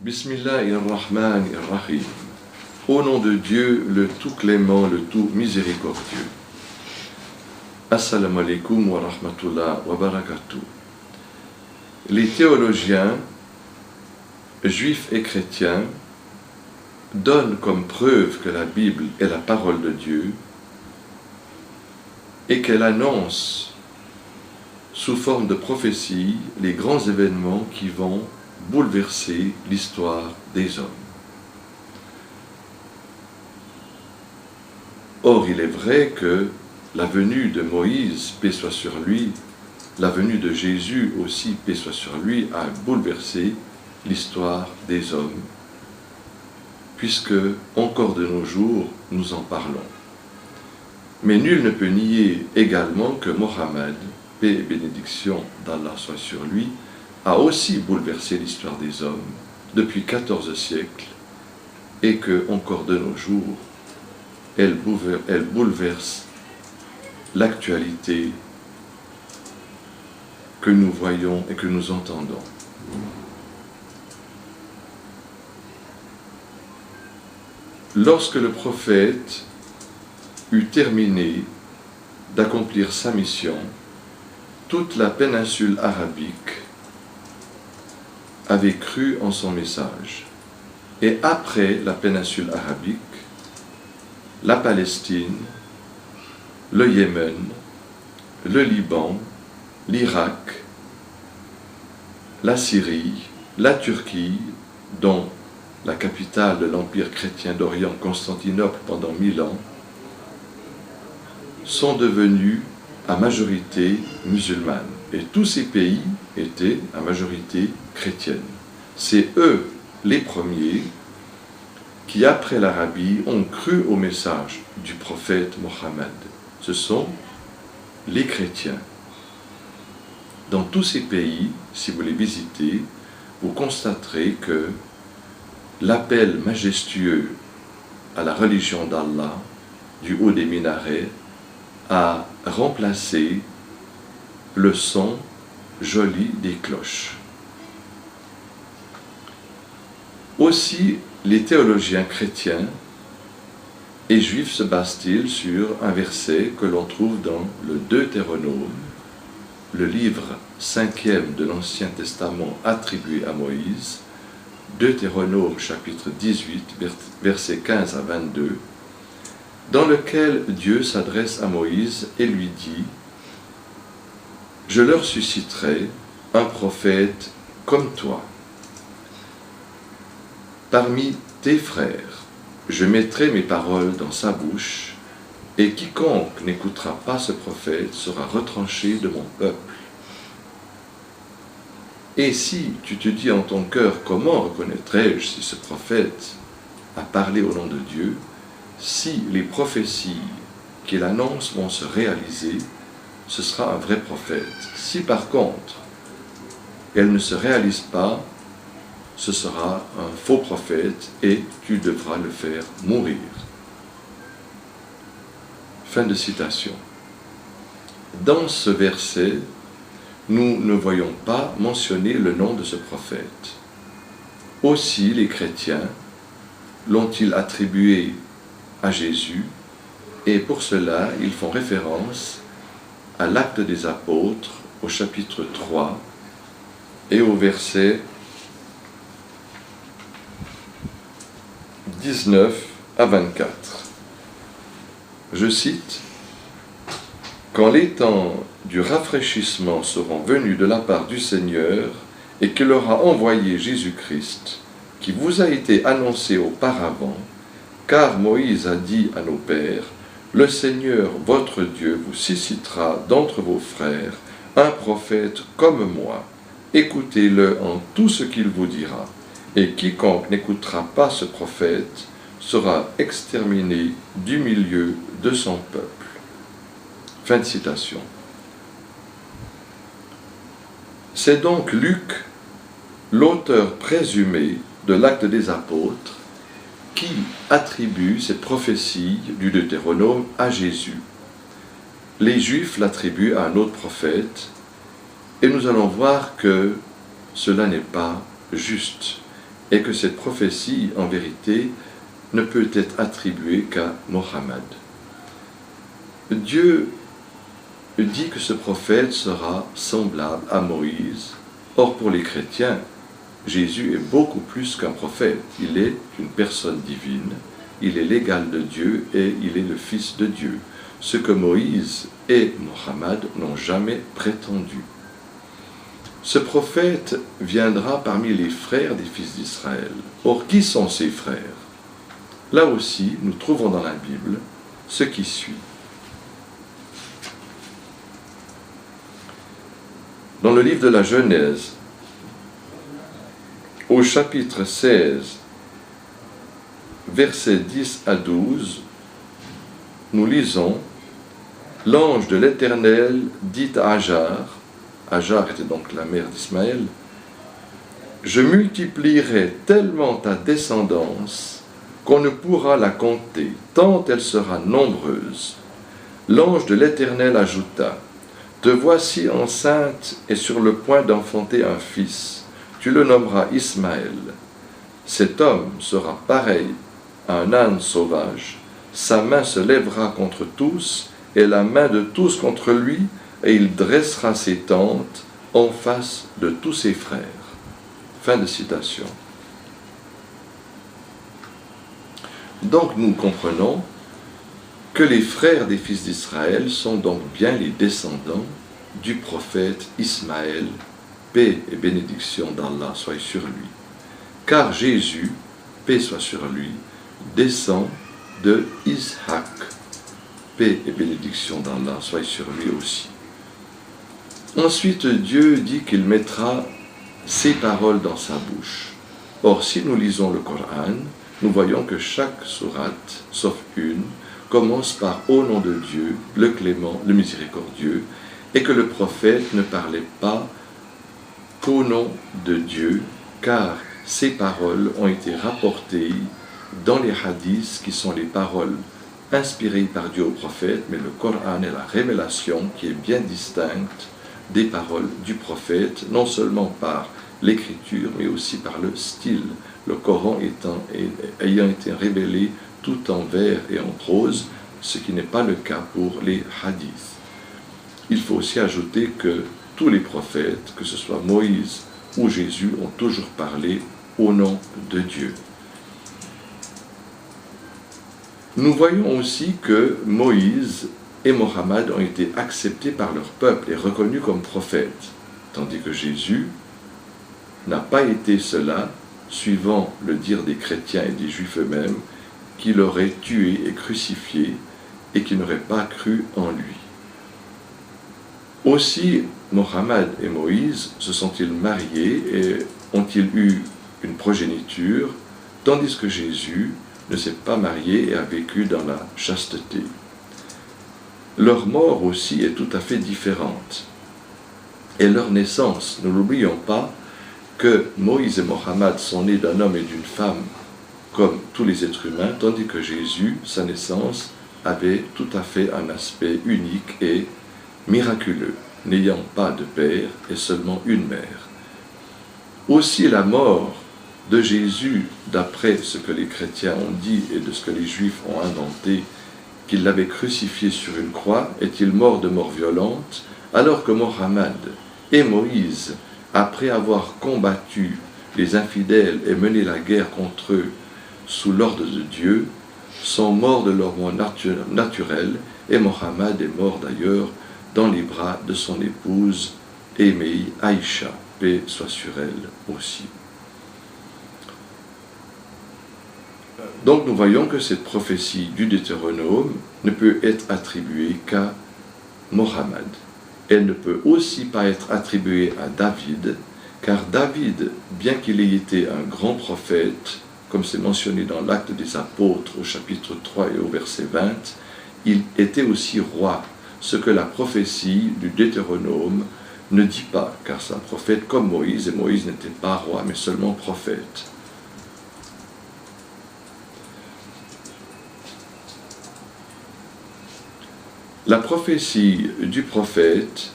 Bismillahirrahmanirrahim. Au nom de Dieu, le tout clément, le tout miséricordieux. Assalamu alaikum wa rahmatullah wa barakatuh. Les théologiens, juifs et chrétiens, donnent comme preuve que la Bible est la parole de Dieu et qu'elle annonce sous forme de prophétie les grands événements qui vont bouleverser l'histoire des hommes. Or, il est vrai que la venue de Moïse, paix soit sur lui, la venue de Jésus aussi, paix soit sur lui, a bouleversé l'histoire des hommes, puisque, encore de nos jours, nous en parlons. Mais nul ne peut nier également que Mohammed, paix et bénédiction d'Allah soit sur lui, a aussi bouleversé l'histoire des hommes depuis 14 siècles et que, encore de nos jours, elle bouleverse l'actualité que nous voyons et que nous entendons. Lorsque le prophète eut terminé d'accomplir sa mission, toute la péninsule arabique avait cru en son message. Et après la péninsule arabique, la Palestine, le Yémen, le Liban, l'Irak, la Syrie, la Turquie, dont la capitale de l'Empire chrétien d'Orient, Constantinople, pendant 1000 ans, sont devenus à majorité musulmane. Et tous ces pays étaient à majorité chrétienne. C'est eux, les premiers, qui, après l'Arabie, ont cru au message du prophète Mohammed. Ce sont les chrétiens. Dans tous ces pays, si vous les visitez, vous constaterez que l'appel majestueux à la religion d'Allah, du haut des minarets, a remplacé le son joli des cloches. Aussi, les théologiens chrétiens et juifs se basent-ils sur un verset que l'on trouve dans le Deutéronome, le livre 5e de l'Ancien Testament attribué à Moïse, Deutéronome chapitre 18, versets 15 à 22, dans lequel Dieu s'adresse à Moïse et lui dit « Je leur susciterai un prophète comme toi. Parmi tes frères, je mettrai mes paroles dans sa bouche, et quiconque n'écoutera pas ce prophète sera retranché de mon peuple. Et si tu te dis en ton cœur, comment reconnaîtrai-je si ce prophète a parlé au nom de Dieu, si les prophéties qu'il annonce vont se réaliser, ce sera un vrai prophète. Si par contre, elles ne se réalisent pas, ce sera un faux prophète et tu devras le faire mourir. » Fin de citation. Dans ce verset, nous ne voyons pas mentionner le nom de ce prophète. Aussi, les chrétiens l'ont-ils attribué à Jésus, et pour cela, ils font référence à l'Acte des Apôtres, au chapitre 3, et au verset 19 à 24. Je cite, « Quand les temps du rafraîchissement seront venus de la part du Seigneur et qu'il aura envoyé Jésus-Christ, qui vous a été annoncé auparavant, car Moïse a dit à nos pères, « Le Seigneur, votre Dieu, vous suscitera d'entre vos frères un prophète comme moi. Écoutez-le en tout ce qu'il vous dira. Et quiconque n'écoutera pas ce prophète sera exterminé du milieu de son peuple. » Fin de citation. C'est donc Luc, l'auteur présumé de l'Acte des Apôtres, qui attribue cette prophétie du Deutéronome à Jésus. Les Juifs l'attribuent à un autre prophète, et nous allons voir que cela n'est pas juste. et que cette prophétie, en vérité, ne peut être attribuée qu'à Mohammed. Dieu dit que ce prophète sera semblable à Moïse. Or, pour les chrétiens, Jésus est beaucoup plus qu'un prophète. Il est une personne divine, il est l'égal de Dieu et il est le Fils de Dieu, ce que Moïse et Mohammed n'ont jamais prétendu. Ce prophète viendra parmi les frères des fils d'Israël. Or, qui sont ces frères? Là aussi, nous trouvons dans la Bible ce qui suit. Dans le livre de la Genèse, au chapitre 16, versets 10 à 12, nous lisons « L'ange de l'Éternel dit à Agar » Agar était donc la mère d'Ismaël, « Je multiplierai tellement ta descendance qu'on ne pourra la compter, tant elle sera nombreuse. » L'ange de l'Éternel ajouta, « Te voici enceinte et sur le point d'enfanter un fils. Tu le nommeras Ismaël. Cet homme sera pareil à un âne sauvage. Sa main se lèvera contre tous et la main de tous contre lui, et il dressera ses tentes en face de tous ses frères. » Fin de citation. Donc nous comprenons que les frères des fils d'Israël sont donc bien les descendants du prophète Ismaël, paix et bénédiction d'Allah soit sur lui. Car Jésus, paix soit sur lui, descend de Ishaq, paix et bénédiction d'Allah soit sur lui aussi. Ensuite, Dieu dit qu'il mettra ses paroles dans sa bouche. Or, si nous lisons le Coran, nous voyons que chaque sourate, sauf une, commence par « Au nom de Dieu, le clément, le miséricordieux », et que le prophète ne parlait pas qu'au nom de Dieu, car ces paroles ont été rapportées dans les hadiths, qui sont les paroles inspirées par Dieu au prophète, mais le Coran est la révélation qui est bien distincte des paroles du prophète, non seulement par l'écriture, mais aussi par le style, le Coran ayant été révélé tout en vers et en prose, ce qui n'est pas le cas pour les hadiths. Il faut aussi ajouter que tous les prophètes, que ce soit Moïse ou Jésus, ont toujours parlé au nom de Dieu. Nous voyons aussi que Moïse et Mohammed ont été acceptés par leur peuple et reconnus comme prophètes, tandis que Jésus n'a pas été cela, suivant le dire des chrétiens et des juifs eux-mêmes, qui l'auraient tué et crucifié et qui n'auraient pas cru en lui. Aussi, Mohammed et Moïse se sont-ils mariés et ont-ils eu une progéniture, tandis que Jésus ne s'est pas marié et a vécu dans la chasteté. Leur mort aussi est tout à fait différente. Et leur naissance, ne l'oublions pas, que Moïse et Mohammed sont nés d'un homme et d'une femme comme tous les êtres humains, tandis que Jésus, sa naissance, avait tout à fait un aspect unique et miraculeux, n'ayant pas de père et seulement une mère. Aussi la mort de Jésus, d'après ce que les chrétiens ont dit et de ce que les juifs ont inventé, qu'il l'avait crucifié sur une croix, est-il mort de mort violente, alors que Mohammed et Moïse, après avoir combattu les infidèles et mené la guerre contre eux sous l'ordre de Dieu, sont morts de leur mort naturelle, et Mohammed est mort d'ailleurs dans les bras de son épouse aimée Aïcha, paix soit sur elle aussi. Donc nous voyons que cette prophétie du Deutéronome ne peut être attribuée qu'à Mohammed. Elle ne peut aussi pas être attribuée à David, car David, bien qu'il ait été un grand prophète, comme c'est mentionné dans l'Acte des Apôtres au chapitre 3 et au verset 20, il était aussi roi, ce que la prophétie du Deutéronome ne dit pas, car c'est un prophète comme Moïse, et Moïse n'était pas roi, mais seulement prophète. La prophétie du prophète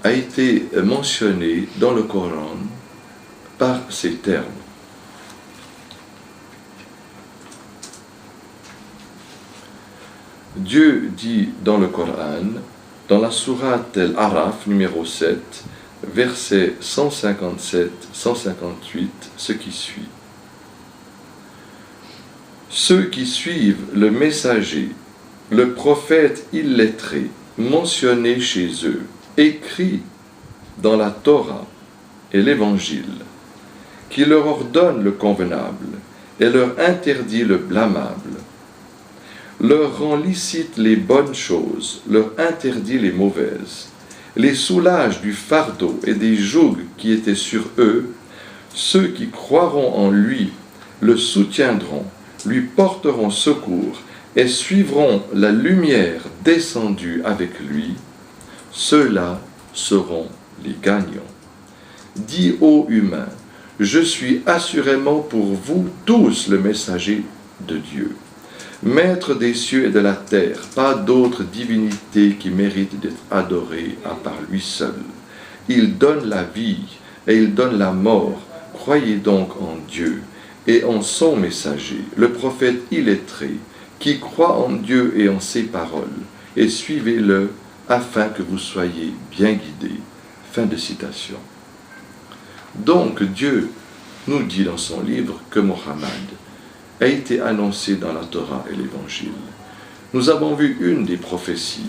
a été mentionnée dans le Coran par ces termes. Dieu dit dans le Coran, dans la sourate Al-Araf numéro 7, versets 157-158, ce qui suit. Ceux qui suivent le messager, le prophète illettré, mentionné chez eux, écrit dans la Torah et l'Évangile, qui leur ordonne le convenable et leur interdit le blâmable, leur rend licite les bonnes choses, leur interdit les mauvaises, les soulage du fardeau et des jougs qui étaient sur eux, ceux qui croiront en lui le soutiendront, lui porteront secours et suivront la lumière descendue avec lui, ceux-là seront les gagnants. Dis ô humains, je suis assurément pour vous tous le messager de Dieu. Maître des cieux et de la terre, pas d'autre divinité qui mérite d'être adorée à part lui seul. Il donne la vie et il donne la mort. Croyez donc en Dieu et en son messager, le prophète illettré, qui croit en Dieu et en ses paroles, et suivez-le afin que vous soyez bien guidés. Fin de citation. Donc Dieu nous dit dans son livre que Mohammed a été annoncé dans la Torah et l'Évangile. Nous avons vu une des prophéties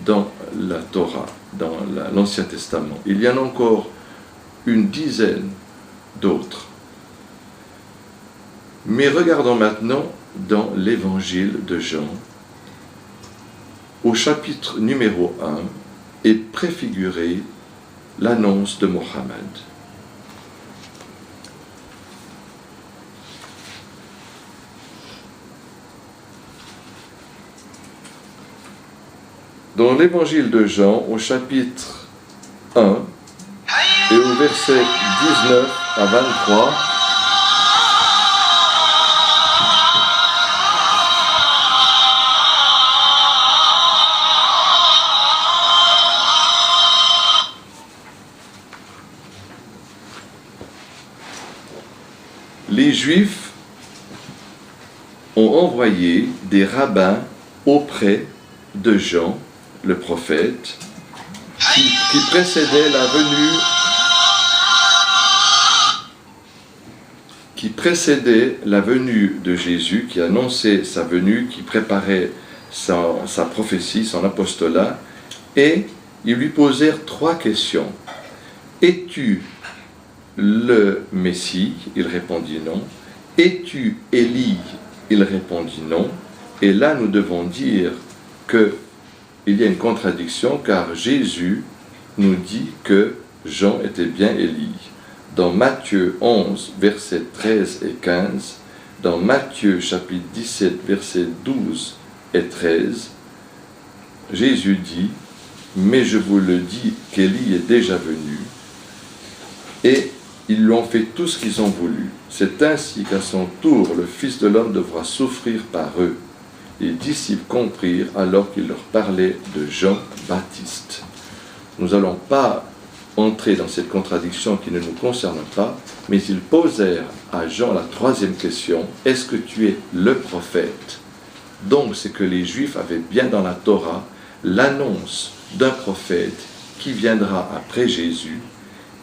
dans la Torah, dans l'Ancien Testament. Il y en a encore une dizaine d'autres. Mais regardons maintenant dans l'Évangile de Jean, au chapitre numéro 1, est préfigurée l'annonce de Mohammed. Dans l'Évangile de Jean, au chapitre 1, et au verset 19 à 23, les Juifs ont envoyé des rabbins auprès de Jean, le prophète, qui précédait la venue de Jésus, qui annonçait sa venue, qui préparait sa prophétie, son apostolat, et ils lui posèrent 3 questions. Es-tu le Messie? Il répondit non. Es-tu Élie? Il répondit non. Et là, nous devons dire qu'il y a une contradiction, car Jésus nous dit que Jean était bien Élie. Dans Matthieu 11, versets 13 et 15, dans Matthieu chapitre 17, versets 12 et 13, Jésus dit « Mais je vous le dis qu'Élie est déjà venu, et ils lui ont fait tout ce qu'ils ont voulu. C'est ainsi qu'à son tour, le Fils de l'homme devra souffrir par eux. » Les disciples comprirent alors qu'il leur parlait de Jean-Baptiste. Nous n'allons pas entrer dans cette contradiction qui ne nous concerne pas, mais ils posèrent à Jean la 3e question, « Est-ce que tu es le prophète ?» Donc c'est que les Juifs avaient bien dans la Torah l'annonce d'un prophète qui viendra après Jésus,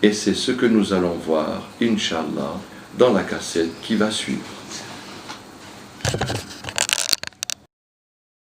et c'est ce que nous allons voir, Inch'Allah, dans la cassette qui va suivre.